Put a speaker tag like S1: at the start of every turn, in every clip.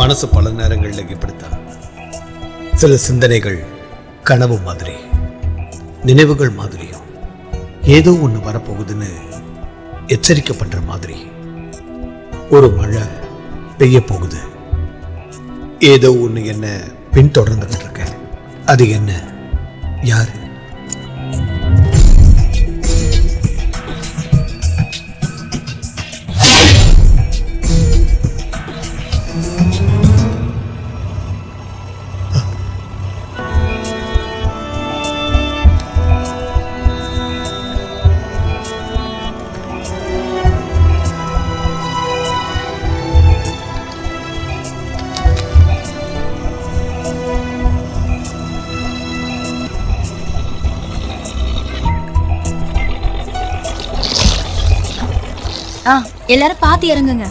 S1: மனசு பல நேரங்களில் இப்படித்தான். சில சிந்தனைகள் கனவு மாதிரி, நினைவுகள் மாதிரியும், ஏதோ ஒன்று வரப்போகுதுன்னு எச்சரிக்கை பண்ற மாதிரி. ஒரு மழை பெய்ய போகுது, ஏதோ ஒன்று என்ன பின்தொடர்ந்துகிட்டு இருக்க. அது என்ன, யாரு?
S2: எல்லாரும் பாத்து இறங்குங்க.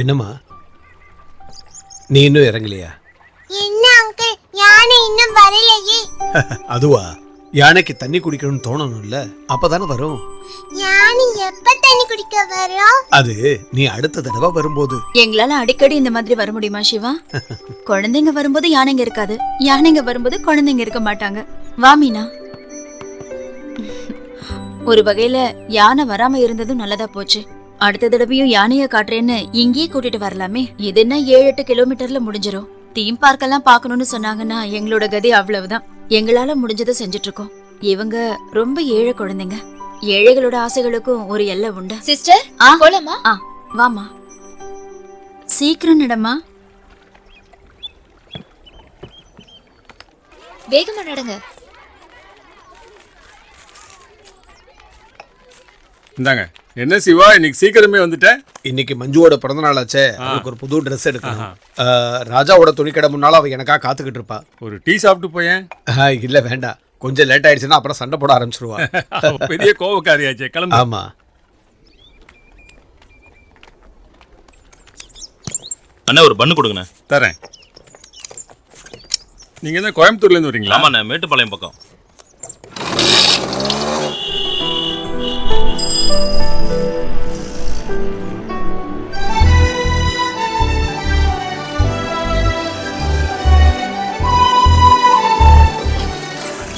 S1: என்னம்மா, நீ இன்னும் இறங்கலையா?
S3: என்ன அங்கிள், யானை இன்னும் வரலையே.
S1: அதுவா, யானைக்கு தண்ணி குடிக்கணும்னு தோணணும்ல, அப்பதானே வரும்.
S3: யானை எப்ப தண்ணி குடிக்க வரும்?
S1: அது நீ அடுத்த தடவை வரும்போது.
S2: எங்களால அடிக்கடி இந்த மாதிரி வர முடியுமா சிவா? குழந்தைங்க வரும்போது யானைங்க இருக்காது, யானைங்க வரும்போது குழந்தைங்க இருக்க மாட்டாங்க. வா மீனா. ஒரு வகையில யானை வராம இருந்ததும் நல்லதா போச்சு. அடுத்த தடவையும் யானைய காட்டுறேன்னு இங்கேயே கூட்டிட்டு வரலாமே. இது என்ன 7-8 கிலோமீட்டர்ல முடிஞ்சிரும். தீம் பார்க் எல்லாம் பாக்கணும்னு சொன்னாங்கன்னா எங்களோட கதி அவ்வளவுதான். எங்களால முடிஞ்சதை செஞ்சுட்டு இருக்கோம். இவங்க ரொம்ப ஏழை குழந்தைங்க. ஏழைகளோட ஆசைகளுக்கும் ஒரு எல்லை உண்டு.
S4: சிஸ்டர், போலாமா?
S2: வாமா, சீக்கிரம் நடமா.
S4: வேகமா நடங்க.
S5: இந்தாங்க. என்ன சிவா, இன்னைக்கு சீக்கிரமே வந்துட்டேன்.
S1: இன்னைக்கு மஞ்சுவோட பிறந்த நாள் ஆச்சே, அவளுக்கு ஒரு புது ட்ரெஸ் எடுக்கணும். ராஜாவோட துணிக்கடை முன்னால அவ எனக்கா காத்துக்கிட்டு இருப்பா.
S5: ஒரு டீ சாப்பிட்டு போயேன்.
S1: இல்ல வேண்டாம், கொஞ்சம் லேட் ஆயிடுச்சுன்னா அப்புறம் சண்டை போட ஆரம்பிச்சிருவா.
S5: பெரிய கோவக்காரியாச்சே, கிளம்பு.
S1: ஆமா.
S6: அண்ணா ஒரு பண்ணு கொடுங்கண்ணே.
S5: தரேன். நீங்க என்ன கோயம்புத்தூர்ல இருந்து வரீங்களா?
S6: ஆமாண்ணே, மேட்டுப்பாளையம் பக்கம்.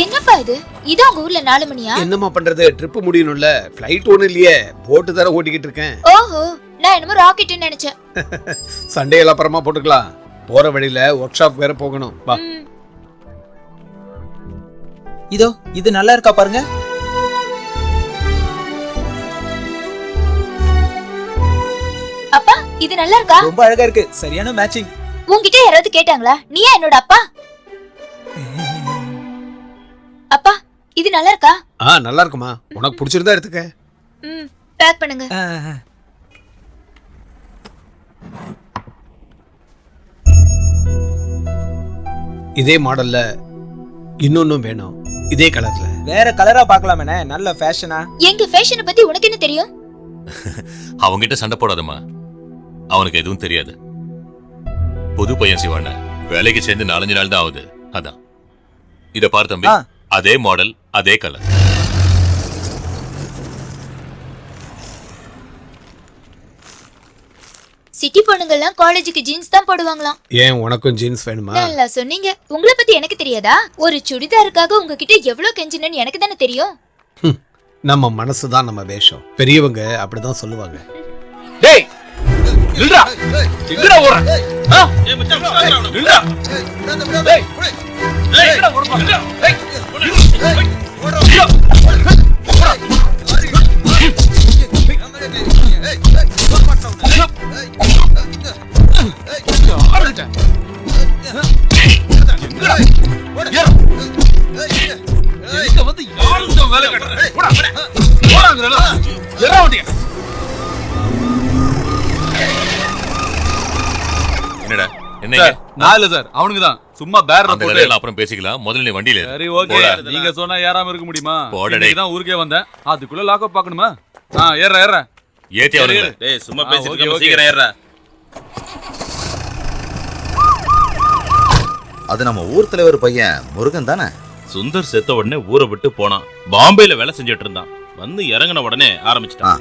S4: என்னப்பா இது? இது உங்க ஊர்ல 4 மணியா?
S1: என்னம்மா பண்றது, ட்ரிப் முடியணும்ல. ஃளைட் ஒண்ணு இல்லையே, போட்டு தர ஓட்டிக்கிட்டு இருக்கேன்.
S4: ஓஹோ, நான் என்னமோ ராக்கெட்னு நினைச்சேன்.
S1: சண்டே எல்லாம் அப்புறமா போட்டுக்கலாம். போற வழியில ஒர்க் ஷாப் வேற போகணும். வா.
S7: இதோ இது நல்லா இருக்கா பாருங்க.
S4: அப்பா, இது நல்லா இருக்கா?
S7: ரொம்ப அழகா இருக்கு, சரியான மேட்சிங்.
S4: உன்கிட்ட யாராவது கேட்டாங்களா? நீயா என்னோட அப்பா? அப்பா, இது நல்லா இருக்கா?
S1: நல்லா இருக்குமா, உனக்கு பிடிச்சிருந்தா எடுத்துக்க.
S4: பேக் பண்ணுங்க.
S1: இதே மாடல்ல இன்னொன்னும் வேணும், இதே கலர்ல.
S7: வேற கலரா பார்க்கலாமே, நல்ல ஃபேஷனா.
S4: எங்க ஃபேஷனை பத்தி உனக்கு என்ன தெரியும்?
S6: அவங்கிட்ட சண்டை போடாதம்மா, அவனுக்கு எதுவும் தெரியாது. புது பையன் சிவான, வேலைக்கு சேர்ந்து 4-5 நாள் தான் ஆகுது. அதான் இத பாரு தம்பி, அதே மாடல் அதே கலர்.
S4: சிட்டி பொண்ணுங்கெல்லாம் காலேஜுக்கு ஜீன்ஸ் தான் போடுவாங்களாம்.
S1: ஏன் உனக்கும் ஜீன்ஸ் வேணுமா?
S4: நல்லா சொன்னீங்க. உங்களை பத்தி எனக்கு தெரியாதா? ஒரு சுடிதாருக்காக உங்ககிட்ட எவ்வளவு கெஞ்சினேன்னு எனக்கு தானே தெரியும்.
S1: நம்ம மனசுதான் நம்ம வேஷம், பெரியவங்க அப்படிதான் சொல்லுவாங்க.
S8: டேய் நில்றா, எங்கடா ஓடுற? ஏய் மச்சான், நில்றா. டேய் டேய் எங்கடா ஓடுற? டேய் ஓடுற.
S6: என்னடா என்னங்க?
S8: நான் இல்ல சார், அவனுக்கு தான். சும்மா பேரர்
S6: அந்த கதையில அப்புறம் பேசிக்கலாம், முதல்ல நீ வண்டியில ஏறு.
S8: சரி ஓகே, நீங்க சொன்னா ஏறாம இருக்க முடியுமா?
S6: போடா டேய்.
S8: இன்னைக்கு தான் ஊருக்கே வந்தேன், அதுக்குள்ள லாக்அப் பார்க்கணுமா? ஏற
S6: ஏத்தி அவனுங்கள.
S8: டேய் சும்மா பேசிட்டு இருக்க, சீக்கிரம் ஏறா.
S9: அது நம்ம ஊர் தலைவர் பையன் முருகன் தானே?
S6: சுந்தர் செத்த உடனே ஊரை விட்டு போனான். பாம்பேல வேலை செஞ்சுட்டு இருந்தான். வந்து இறங்கின உடனே ஆரம்பிச்சிட்டான்.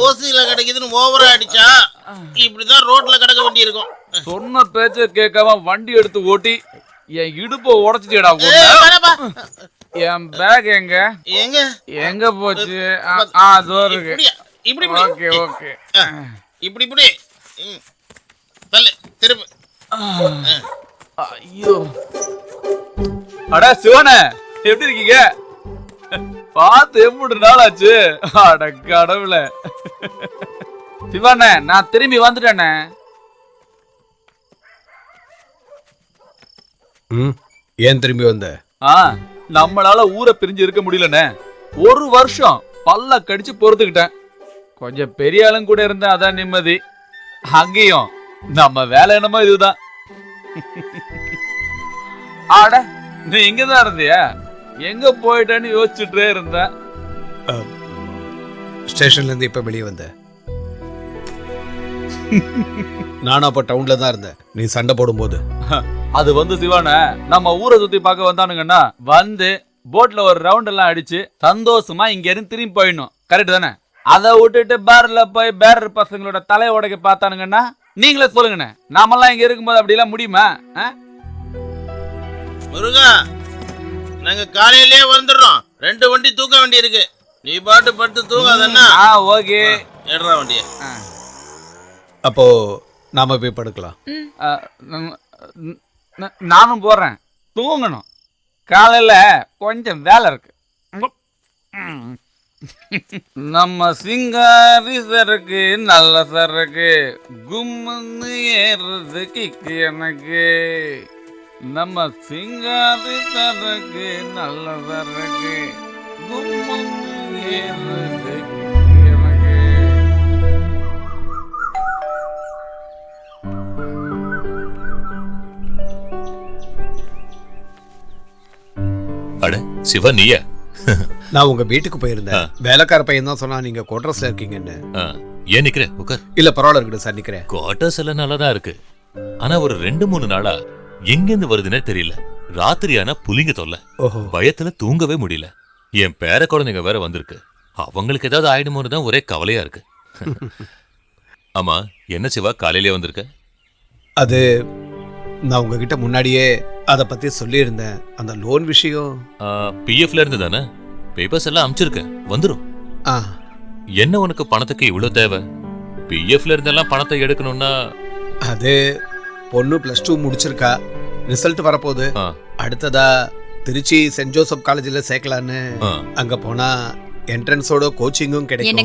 S10: ஓசியில கிடைக்குதுன்னு ஓவரா அடிச்சா இப்படிதான் ரோட்ல கிடக்க வேண்டி இருக்கும்.
S8: சொன்ன பேச்ச கேட்காம வண்டி எடுத்து ஓட்டி என் இடுப்பை உடைச்சிட்டேடா. என் பேக் எங்க
S10: எங்க
S8: எங்க போச்சு? அதோ இருக்கு.
S10: இப்படி
S8: ஓகே ஓகே.
S10: இப்படி இப்படி தள்ளு திரும்ப.
S8: ஐயோ, அட சிவனே, எப்படி இருக்கீங்க? பார்த்து எப்படி நாள் ஆச்சு? அட கடவுளே. சிவனே, நான் திரும்பி வந்துட்டேனே.
S1: ஏன் திரும்பி வந்த?
S8: நம்மளால ஊரை பிரிஞ்சு இருக்க முடியலண்ணே. ஒரு வருஷம் பல்ல கடிச்சு பொறுத்துக்கிட்டேன். கொஞ்சம் பெரிய ஆளும் கூட இருந்தேன், அதான் நிம்மதி. அங்கேயும் நம்ம வேலை என்னமோ இதுதான். ஆட, நீ இங்கதான் இருந்தியா? எங்க போயிட்டேன்னு யோசிச்சுட்டே இருந்தேன்.
S1: ஸ்டேஷன்ல இருந்து இப்ப வெளியே வந்த? நானும் அப்ப டவுன்ல தான் இருந்தேன் நீ சண்டை போடும்போது.
S8: அது வந்து சிவான நம்ம ஊரை சுத்தி பார்க்க வந்தானுங்கன்னா வந்து போட்ல ஒரு ரவுண்ட் எல்லாம் அடிச்சு சந்தோஷமா இங்க இருந்து திரும்பி போயிடணும். கரெக்ட் தானே? அதை விட்டுட்டு பேர்ல போய் பேரர் பசங்களோட தலை உடைக்க பார்த்தானுங்கன்னா நீங்களே சொல்லுங்கண்ணே, நாமெல்லாம் இங்க இருக்கும்போது அப்படி எல்லாம் முடியுமா?
S10: முருகா, நாங்க காலையிலேயே வந்துடுறோம். 2 வண்டி தூக்க வேண்டி இருக்கு. நீ பாட்டு படுத்து தூங்காதன்னா.
S8: ஓகே,
S10: எடுறா வண்டிய.
S1: அப்போ நாம போய் படுக்கலாம்.
S8: நானும் போறேன். தூங்கணும். காலையில கொஞ்சம் வேலை இருக்கு. நம்ம சிங்காரி சரக்கு நல்ல சரக்கு கும்முன்னு ஏறுது கிக்கு எனக்கு. நம்ம சிங்காரி சரக்கு நல்ல சரக்கு கும்முன்னு ஏறுது கிக்கு எனக்கு.
S6: அட சிவா, நீயா?
S1: நான் உங்க வீட்டுக்கு போயிருந்தேன். வேலைக்கார பையன் தான் சொன்னா நீங்க குவார்டர்ஸ்ல இருக்கீங்கன்னு.
S6: ஏன் நிக்கிற? உட்கார்.
S1: இல்ல பரவாயில்ல, இருக்கட்டும் சார், நிக்கிறேன்.
S6: குவார்டர்ஸ் எல்லாம் நல்லாதான் இருக்கு. ஆனா ஒரு 2-3 நாளா எங்கிருந்து வருதுன்னே தெரியல. ராத்திரியானா புலிங்க தொல்லை. பயத்துல தூங்கவே முடியல. என் பேர குழந்தைங்க வேற வந்திருக்கு. அவங்களுக்கு ஏதாவது ஆயிடுமோன்னு தான் ஒரே கவலையா இருக்கு. ஆமா, என்ன சிவா காலையிலே வந்திருக்க?
S1: அது நான் உங்ககிட்ட முன்னாடியே அதை பத்தி சொல்லியிருந்தேன். அந்த லோன் விஷயம்
S6: பிஎஃப்ல இருந்து தானே? பேப்பர்ஸ் எல்லாம் அனுப்பிச்சிருக்கேன், வந்துடும். என்ன உனக்கு பணத்துக்கு இவ்வளவு தேவை? பிஎஃப்ல இருந்தெல்லாம் பணத்தை எடுக்கணும்னா
S1: அது பொண்ணு +2 முடிச்சிருக்கா, ரிசல்ட் வரப்போகுது. அடுத்ததா திருச்சி சென்ட் ஜோசப் காலேஜ்ல சேர்க்கலான்னு. அங்க போனா என்ட்ரன்ஸோட கோச்சிங்கும் கிடைக்கும்.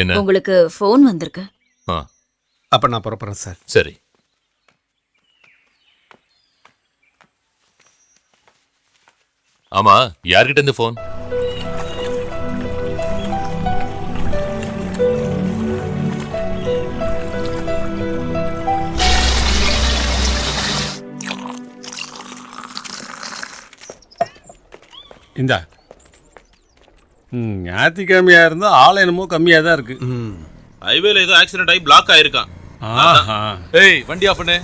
S6: என்ன
S2: உங்களுக்கு ஃபோன் வந்திருக்கு.
S1: அப்ப நான் புறப்படுறேன் சார்.
S6: சரி. ஆமா, யார்கிட்ட இருந்து போன்?
S5: இந்தா. ஞாயிற்றுக்கிழமையா இருந்தா ஆள் என்னமோ கம்மியா தான் இருக்கு.
S10: ஹைவேல ஏதோ ஆக்சிடென்ட் ஆகி பிளாக் ஆயிருக்கான்.
S8: ஏய், வண்டி ஆஃப் பண்ணு.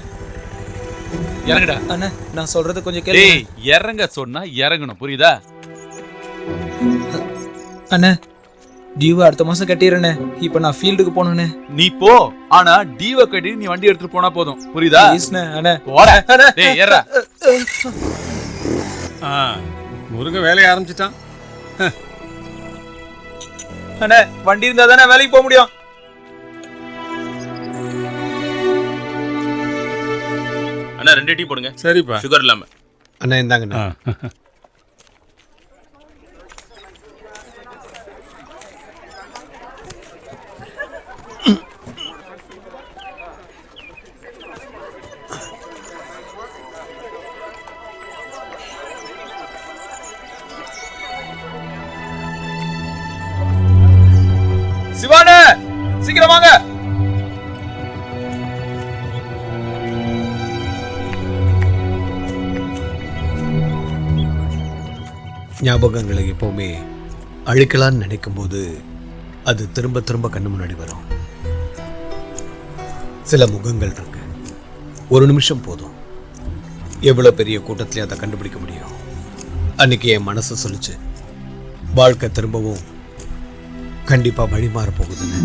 S8: இறங்குடா.
S7: அண்ணா, நான் சொல்றது கொஞ்சம் கேளு.
S8: ஏய், இறங்க சொன்னா இறங்கணும், புரியுதா?
S7: அண்ணா, டியூ அடுத்த மாசம் கட்டிடுறேண்ணே. இப்போ நான் ஃபீல்டுக்கு போகணுண்ணே.
S8: நீ போ, ஆனா டிவ கட்டி நீ வண்டி எடுத்துட்டு போனா போதும், புரியுதா?
S7: அண்ணா,
S8: போடா. டேய், ஏறா.
S5: முருகன் வேலையை ஆரம்பிச்சிட்டான்.
S7: அண்ணா, வண்டி இருந்தா தானே வேலைக்கு போக முடியும்.
S10: அண்ணா 2 டீ போடுங்க.
S5: சரிப்பா.
S10: சுகர் இல்லாம.
S1: அண்ணா இந்தாங்கண்ணா.
S8: சிவானே, சீக்கிரம் வாங்க.
S1: ஞாபகங்களை எப்பவுமே அழிக்கலான்னு நினைக்கும் போது அது திரும்ப திரும்ப கண்ணு முன்னாடி வரும். சில முகங்கள் இருக்கு, ஒரு நிமிஷம் போதும். எவ்வளவு பெரிய கூட்டத்திலே அதை கண்டுபிடிக்க முடியும். அன்னைக்கு என் மனசு சொல்லிச்சு, வாழ்க்கை திரும்பவும் கண்டிப்பா வழி மாற போகுதுன்னு